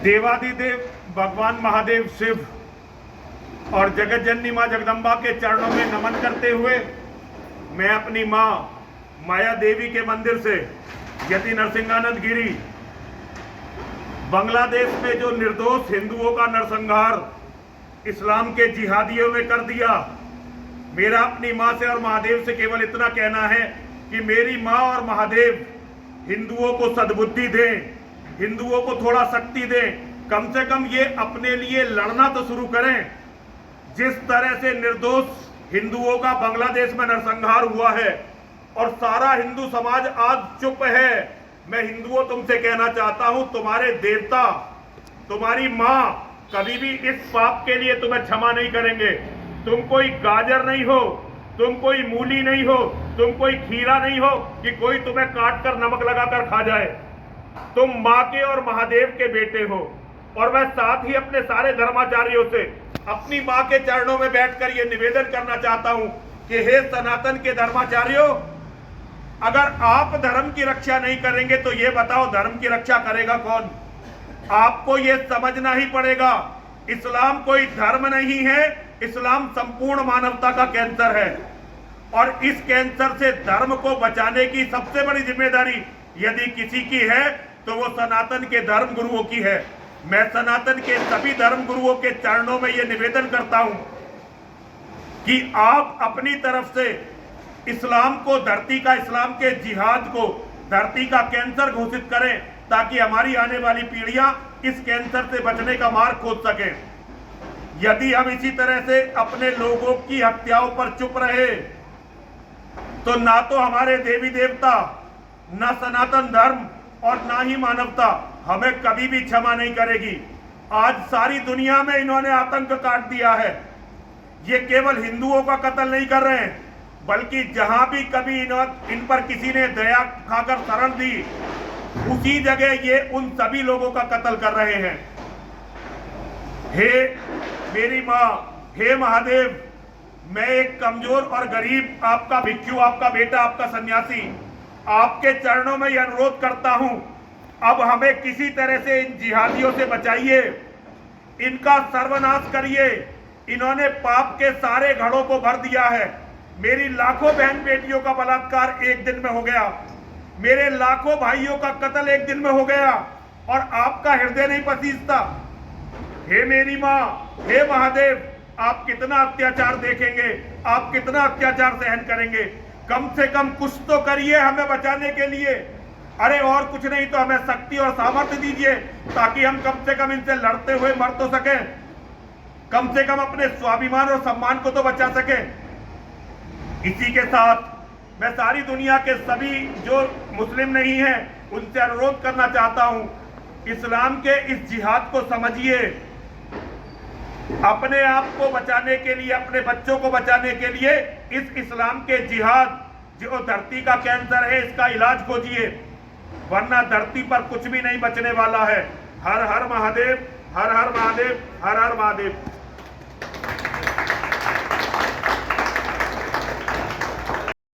देवादिदेव भगवान महादेव शिव और जगत जननी माँ जगदम्बा के चरणों में नमन करते हुए मैं अपनी माँ माया देवी के मंदिर से यति नरसिंहानंद गिरी बांग्लादेश में जो निर्दोष हिंदुओं का नरसंहार इस्लाम के जिहादियों ने कर दिया, मेरा अपनी माँ से और महादेव से केवल इतना कहना है कि मेरी माँ और महादेव हिंदुओं को सद्बुद्धि दें, हिंदुओं को थोड़ा शक्ति दें, कम से कम ये अपने लिए लड़ना तो शुरू करें। जिस तरह से निर्दोष हिंदुओं का बांग्लादेश में नरसंहार हुआ है और सारा हिंदू समाज आज चुप है, मैं हिंदुओं तुमसे कहना चाहता हूं, तुम्हारे देवता तुम्हारी मां कभी भी इस पाप के लिए तुम्हें क्षमा नहीं करेंगे। तुम कोई गाजर नहीं हो, तुम कोई मूली नहीं हो, तुम कोई खीरा नहीं हो कि कोई तुम्हें काट कर नमक लगाकर खा जाए। तुम माँ के और महादेव के बेटे हो। और मैं साथ ही अपने सारे धर्माचार्यों से अपनी माँ के चरणों में बैठकर यह निवेदन करना चाहता हूं कि हे सनातन के धर्माचार्यों, अगर आप धर्म की रक्षा नहीं करेंगे तो ये बताओ धर्म की रक्षा करेगा कौन? आपको ये समझना ही पड़ेगा, इस्लाम कोई धर्म नहीं है, इस्लाम संपूर्ण मानवता का कैंसर है। और इस कैंसर से धर्म को बचाने की सबसे बड़ी जिम्मेदारी यदि किसी की है तो वो सनातन के धर्म गुरुओं की है। मैं सनातन के सभी धर्म गुरुओं के चरणों में ये निवेदन करता हूं कि आप अपनी तरफ से इस्लाम को धरती का, इस्लाम के जिहाद को धरती का कैंसर घोषित करें ताकि हमारी आने वाली पीढ़ियां इस कैंसर से बचने का मार्ग खोज सकें। यदि हम इसी तरह से अपने लोगों की हत्याओं पर चुप रहे तो ना तो हमारे देवी देवता, ना सनातन धर्म और ना ही मानवता हमें कभी भी क्षमा नहीं करेगी। आज सारी दुनिया में इन्होंने आतंक काट दिया है। ये केवल हिंदुओं का कत्ल नहीं कर रहे हैं, बल्कि जहां भी कभी इन पर किसी ने दया खाकर शरण दी, उसी जगह ये उन सभी लोगों का कत्ल कर रहे हैं। हे मेरी माँ, हे महादेव, मैं एक कमजोर और गरीब आपका भिक्षु, आपका बेटा, आपका सन्यासी आपके चरणों में यह अनुरोध करता हूं, अब हमें किसी तरह से इन जिहादियों से बचाइए, इनका सर्वनाश करिए। इन्होंने पाप के सारे घड़ों को भर दिया है। मेरी लाखों बहन बेटियों का बलात्कार एक दिन में हो गया, मेरे लाखों भाइयों का कत्ल एक दिन में हो गया, और आपका हृदय नहीं पसीजता। हे मेरी माँ, हे महादेव, आप कितना अत्याचार देखेंगे, आप कितना अत्याचार सहन करेंगे? कम से कम कुछ तो करिए हमें बचाने के लिए। अरे और कुछ नहीं तो हमें शक्ति और सामर्थ्य दीजिए ताकि हम कम से कम इनसे लड़ते हुए मर तो सकें, कम से कम अपने स्वाभिमान और सम्मान को तो बचा सकें। इसी के साथ मैं सारी दुनिया के सभी जो मुस्लिम नहीं हैं उनसे अनुरोध करना चाहता हूं, इस्लाम के इस जिहाद को समझिए। अपने आप को बचाने के लिए, अपने बच्चों को बचाने के लिए इस इस्लाम के जिहाद जो धरती का कैंसर है इसका इलाज खोजिए, वरना धरती पर कुछ भी नहीं बचने वाला है। हर हर महादेव, हर हर महादेव, हर हर महादेव।